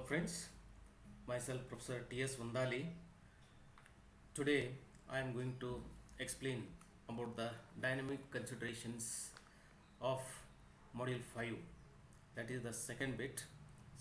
friends, myself Professor T.S. Vandali. Today I am going to explain about the dynamic considerations of module 5, that is the second bit.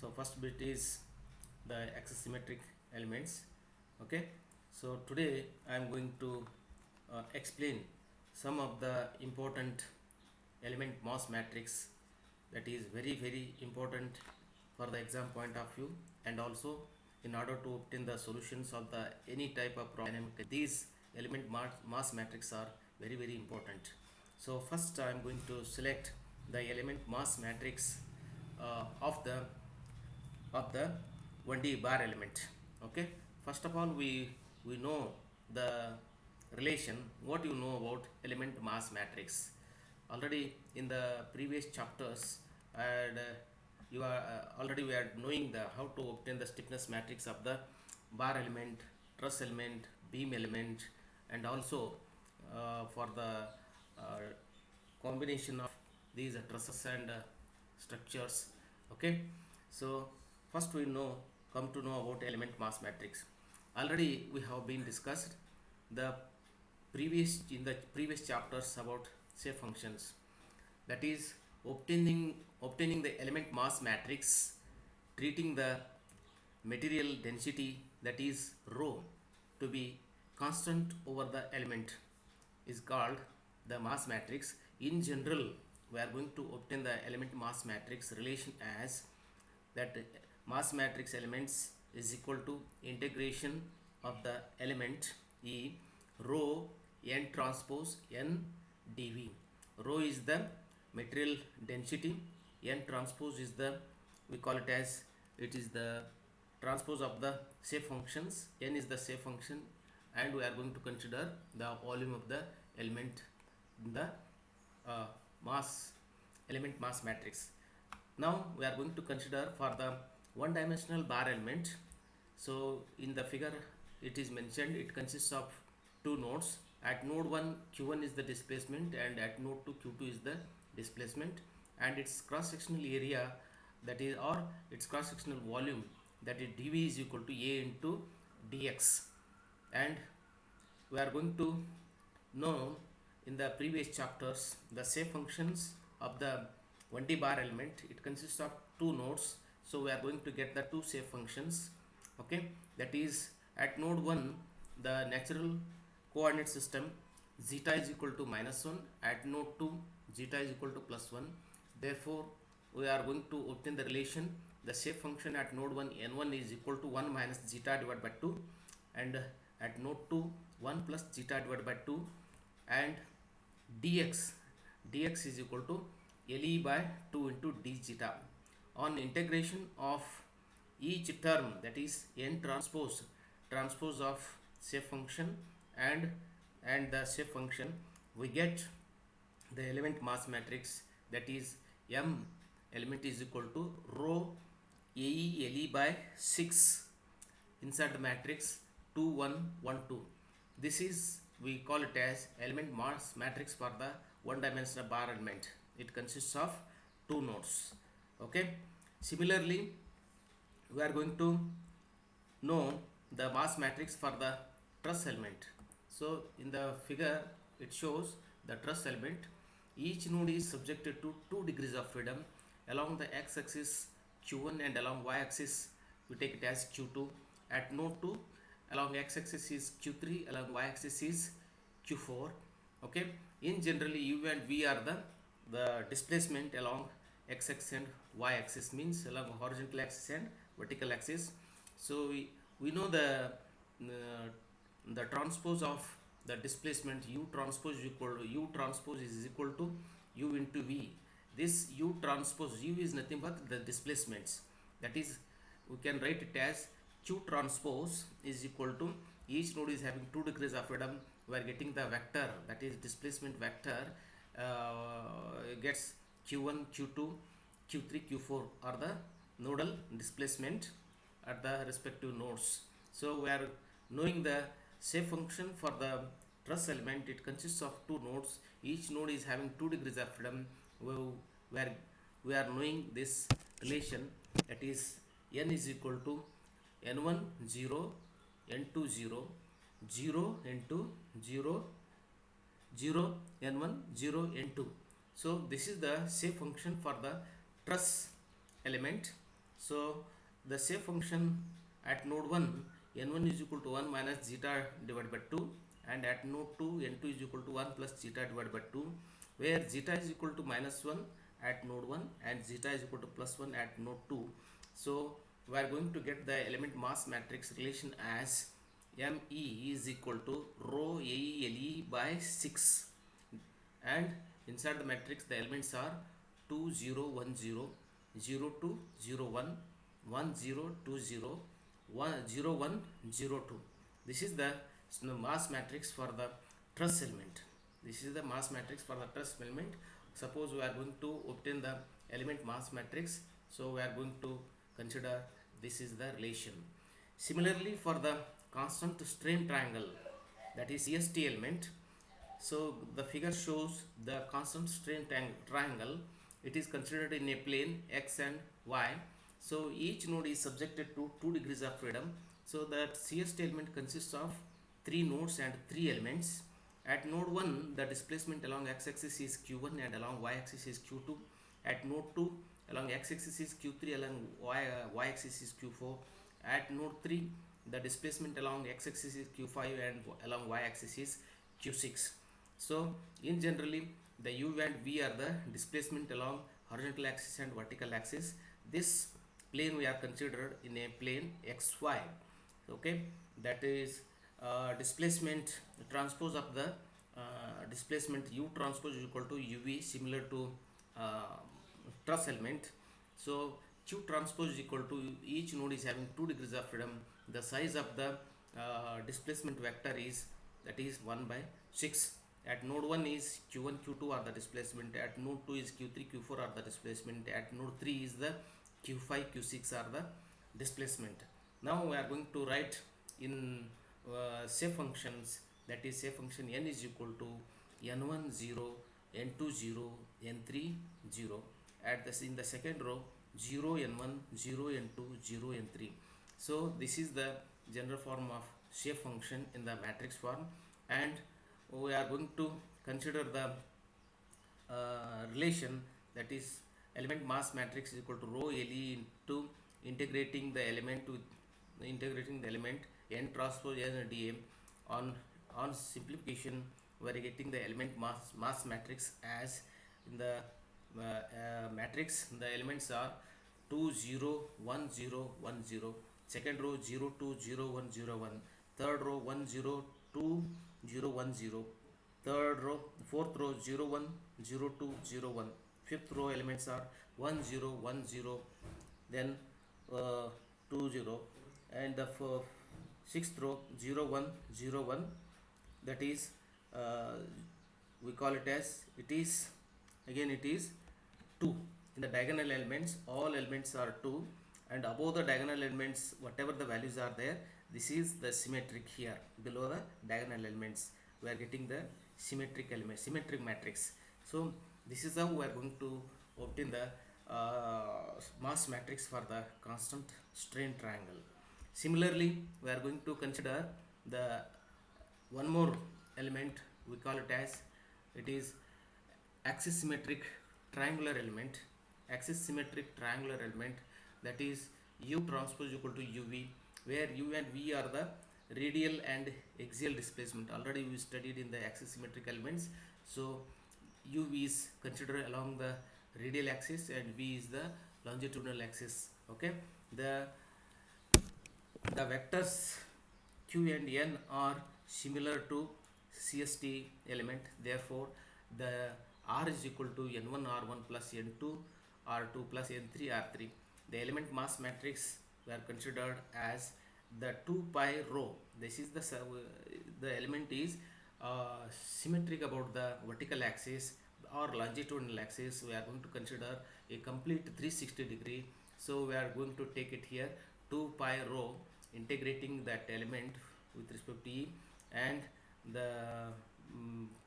So first bit is the axisymmetric elements. Okay, so today I am going to explain some of the important element mass matrix that is very important for the exam point of view, and also in order to obtain the solutions of the any type of problem, these element mass matrix are very important. So first I am going to select the element mass matrix of the 1D bar element. Okay, first of all we know the relation. What you know about element mass matrix already in the previous chapters, and you are already we are knowing the how to obtain the stiffness matrix of the bar element, truss element, beam element, and also for the uh, combination of these trusses and structures. Okay, so first we know come to know about element mass matrix. Already we have been discussed the previous chapters about shape functions, that is obtaining the element mass matrix, treating the material density, that is rho, to be constant over the element is called the mass matrix. In general, we are going to obtain the element mass matrix relation as that mass matrix elements is equal to integration of the element E rho n transpose n dV. Rho is the material density, n transpose is the, we call it as, it is the transpose of the shape functions, n is the shape function, and we are going to consider the volume of the element in the uh, mass element mass matrix. Now we are going to consider for the one dimensional bar element. So in the figure it is mentioned it consists of two nodes. At node 1 q1 is the displacement, and at node 2 q2 is the displacement, and its cross sectional area, that is, or its cross sectional volume, that is dv is equal to a into dx. And we are going to know in the previous chapters the shape functions of the 1D bar element. It consists of two nodes, so we are going to get the two shape functions. Okay, that is at node 1 the natural coordinate system zeta is equal to -1, at node 2 zeta is equal to +1. Therefore we are going to obtain the relation the shape function at node 1 n1 is equal to 1 minus zeta divided by 2, and at node 2 1 plus zeta divided by 2, and dx is equal to le by 2 into d zeta. On integration of each term, that is n transpose of shape function and the shape function, we get the element mass matrix, that is m element is equal to rho ae le by 6 inside the matrix 2 1 1 2. This is, we call it as element mass matrix for the one dimensional bar element. It consists of two nodes. Okay, similarly we are going to know the mass matrix for the truss element. So in the figure it shows the truss element. Each node is subjected to 2 degrees of freedom along the x-axis q1, and along y-axis we take it as q2. At node 2 along x-axis is q3, along y-axis is q4. Okay, in generally u and v are the displacement along x-axis and y-axis, means along horizontal axis and vertical axis. So we know the transpose of the displacement u transpose is equal to u into v. This u transpose, u is nothing but the displacements, that is, we can write it as q transpose is equal to, each node is having 2 degrees of freedom, we are getting the vector, that is displacement vector, gets q1 q2 q3 q4 are the nodal displacement at the respective nodes. So we are knowing the shape function for the truss element. It consists of two nodes, each node is having 2 degrees of freedom. We are knowing this relation, that is n is equal to n1 0, n2 0, 0 into 0, 0 n1, 0 n2. So this is the shape function for the truss element. So the shape function at node 1, n1 is equal to 1 minus zeta divided by 2, and at node 2, n2 is equal to 1 plus zeta divided by 2, where zeta is equal to minus 1 at node 1 and zeta is equal to plus 1 at node 2. So we are going to get the element mass matrix relation as ME is equal to rho AELE by 6, and inside the matrix the elements are 2 0 1 0, 0 2 0 1, 1 0 2 0, 1 0 1 0 2. This is the mass matrix for the truss element. This is the mass matrix for the truss element. Suppose we are going to obtain the element mass matrix, so we are going to consider this is the relation. Similarly, for the constant strain triangle, that is CST element, so the figure shows the constant strain triangle. It is considered in a plane x and y. So each node is subjected to 2 degrees of freedom. So that CST element consists of 3 nodes and 3 elements. At node 1, the displacement along x-axis is q1 and along y-axis is q2. At node 2, along x-axis is q3, along y-axis is q4. At node 3, the displacement along x-axis is q5 and along y-axis is q6. So in generally, the u and v are the displacement along horizontal axis and vertical axis. This plane we are considered in a plane xy. Okay, that is displacement transpose of the displacement u transpose is equal to uv, similar to uh, truss element. So q transpose is equal to, each node is having 2 degrees of freedom. The size of the displacement vector is, that is 1 by 6. At node 1 is q1 q2 are the displacement, at node 2 is q3 q4 are the displacement, at node 3 is the q5 q6 are the displacement. Now we are going to write in shape functions, that is shape function n is equal to n1 0, n2 0, n3 0. At this, in the second row, 0 n1, 0 n2, 0 n3. So this is the general form of shape function in the matrix form, and we are going to consider the relation, that is element mass matrix is equal to rho LE into integrating the element with integrating the element n transpose n dm. On simplification, we are getting the element mass matrix as in the matrix the elements are 2 0 1 0 1 0, second row 0 2 0 1 0 1, third row 1 0 2 0 1 0, third row, fourth row 0 1 0 2 0 1, fifth row elements are 1 0 1 0, then 2 0, and the sixth row 0 1 0 1, that is uh, we call it as, it is again it is 2. In the diagonal elements, all elements are 2, and above the diagonal elements whatever the values are there, this is the symmetric. Here below the diagonal elements we are getting the symmetric element, symmetric matrix. So this is how we are going to obtain the mass matrix for the constant strain triangle. Similarly, we are going to consider the one more element, we call it as, it is axis symmetric triangular element. Axis symmetric triangular element, that is u transpose equal to uv, where u and v are the radial and axial displacement. Already we studied in the axis symmetric elements. So uv is considered along the radial axis and v is the longitudinal axis. Okay, the vectors q and n are similar to CST element, therefore the r is equal to n1 r1 plus n2 r2 plus n3 r3. The element mass matrix were considered as the 2 pi rho. This is the element is symmetric about the vertical axis or longitudinal axis. We are going to consider a complete 360 degree. So we are going to take it here 2 pi rho, integrating that element with respect to E, and the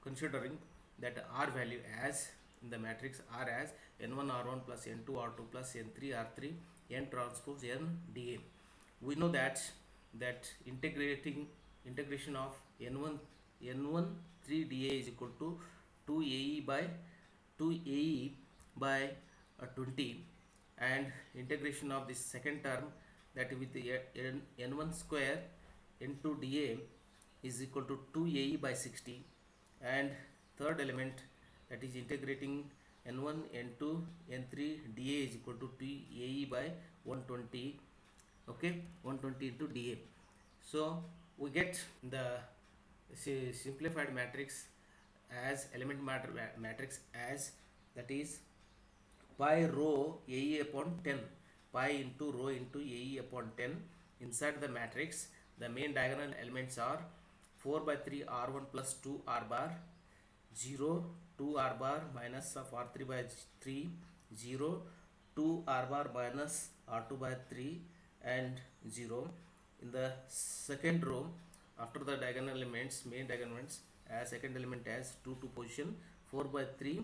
considering that r value as in the matrix r as n1 r1 plus n2 r2 plus n3 r3, n transpose n dA. We know that integration of n1 3 dA is equal to 2 by 20, and integration of this second term, that with the n1 square into dA is equal to 2 by 60, and third element, that is integrating n1 n2 n3 dA is equal to 2 by 120. Okay, 120 into dA. So we get the simplified matrix as element matrix as, that is pi rho AE upon 10, pi into rho into AE upon 10. Inside the matrix, the main diagonal elements are 4 by 3 R1 plus 2 R bar, 0, 2 R bar minus of R3 by 3, 0, 2 R bar minus R2 by 3, and 0. In the second row, after the diagonal elements, main diagonal elements, as second element as 2 to position 4 by 3,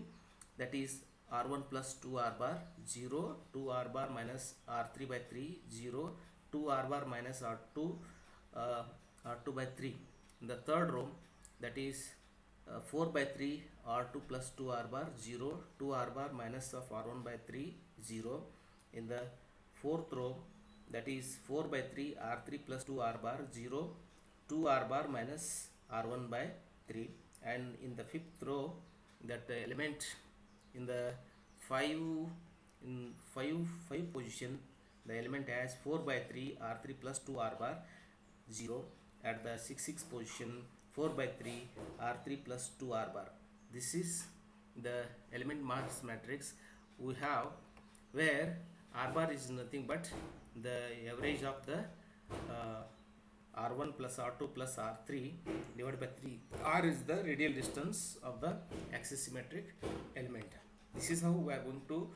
that is R1 plus 2 R bar, 0, 2 R bar minus R3 by 3, 0, 2 R bar minus R2, R2 by 3. In the third row, that is 4 by 3 R2 plus 2 R bar, 0, 2 R bar minus of R1 by 3, 0. In the fourth row, that is 4 by 3 R3 plus 2 R bar, 0, 2 R bar minus R1 by 3. And in the fifth row, that element in the 5 position, the element has 4 by 3 R3 plus 2 R bar, 0. At the 6 position, 4 by 3 R3 plus 2 R bar. This is the element mass matrix we have, where R bar is nothing but the average of the R1 plus R2 plus R3 divided by 3. R is the radial distance of the axisymmetric element. This is how we are going to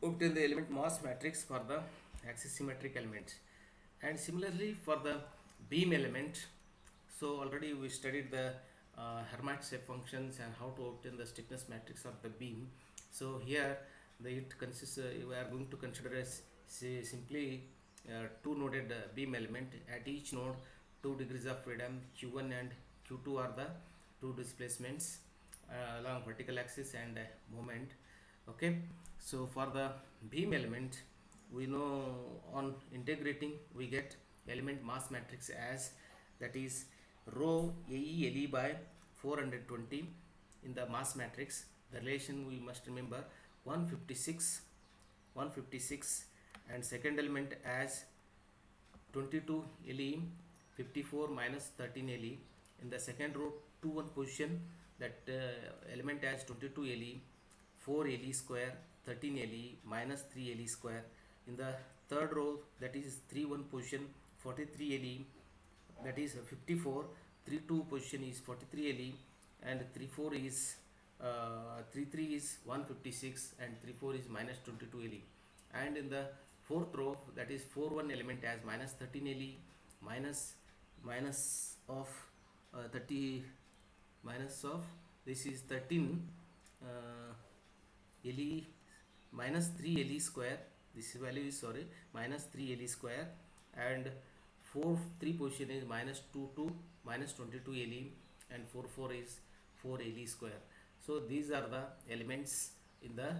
obtain the element mass matrix for the axisymmetric elements. And similarly for the beam element, so already we studied the Hermite shape functions and how to obtain the stiffness matrix of the beam. So here it consists, we are going to consider as simply two noded beam element. At each node 2 degrees of freedom, q1 and q2 are the two displacements along vertical axis and moment. Okay, so for the beam element, we know on integrating we get element mass matrix as, that is rho AE LE by 420. In the mass matrix, the relation we must remember 156, and second element as 22 LE, 54 minus 13 LE. In the second row 2 1 position, that element as 22 LE, 4 LE square, 13 LE minus 3 LE square. In the third row, that is 3 1 position, 43 LE, that is 54. 3 2 position is 43 LE, and 3 4 is 3 3 is 156, and 3 4 is minus 22 LE. And in the fourth row, that is 4 1 element as minus 13 LE, minus of 30 minus of, this is 13 LE minus 3 LE square, this value is, sorry, minus 3 LE square, and 4 3 position is minus 2 2 minus 22 LE, and 4 4 is 4 LE square. So these are the elements in the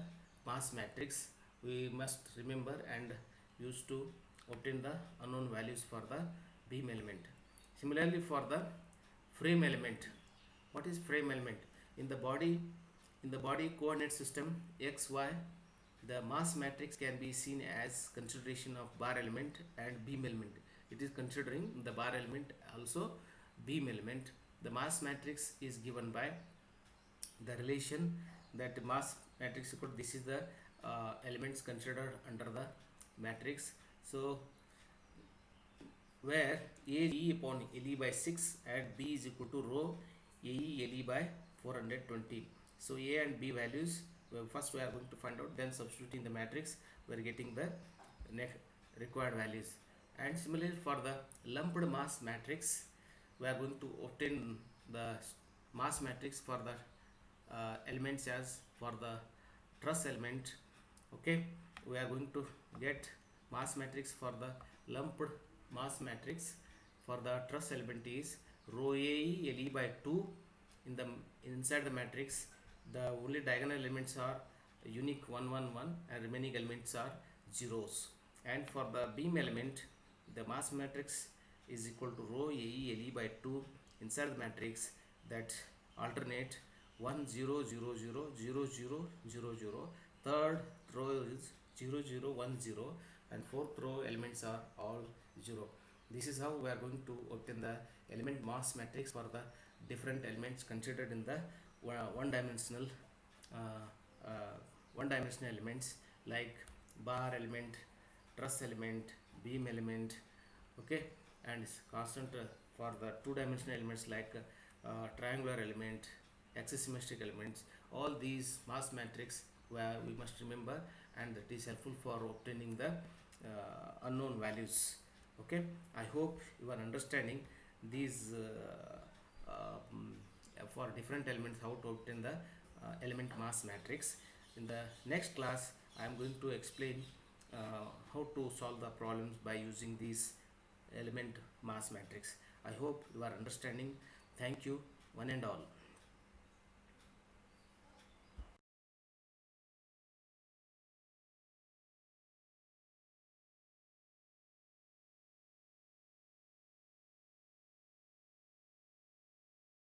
mass matrix we must remember and use to obtain the unknown values for the beam element. Similarly for the frame element, what is frame element? In the body coordinate system XY, the mass matrix can be seen as consideration of bar element and beam element. It is considering the bar element, also beam element. The mass matrix is given by the relation that mass matrix equal, this is the elements considered under the matrix. So where AE upon LE by 6 and B is equal to rho AE LE by 420. So A and B values, first we are going to find out, then substituting the matrix we are getting the required values. And similarly for the lumped mass matrix, we are going to obtain the mass matrix for the elements as for the truss element. Okay, we are going to get mass matrix for the lumped mass matrix for the truss element is rho AE LE by 2. In the inside the matrix, the only diagonal elements are unique 1 1 1 and remaining elements are zeros. And for the beam element, the mass matrix is equal to rho AE LE by 2 inside the matrix that alternate 1 0 0 0 0 0 0 0. Third row is 0 0 1 0 and fourth row elements are all 0. This is how we are going to obtain the element mass matrix for the different elements considered in the one dimensional uh, uh, one dimensional elements like bar element, truss element, beam element, okay, and constant for the two dimensional elements like triangular element, axis symmetric elements. All these mass matrix where we must remember, and that is helpful for obtaining the unknown values. Okay, I hope you are understanding these for different elements how to obtain the element mass matrix. In the next class I am going to explain how to solve the problems by using these element mass matrix. I hope you are understanding. Thank you one and all.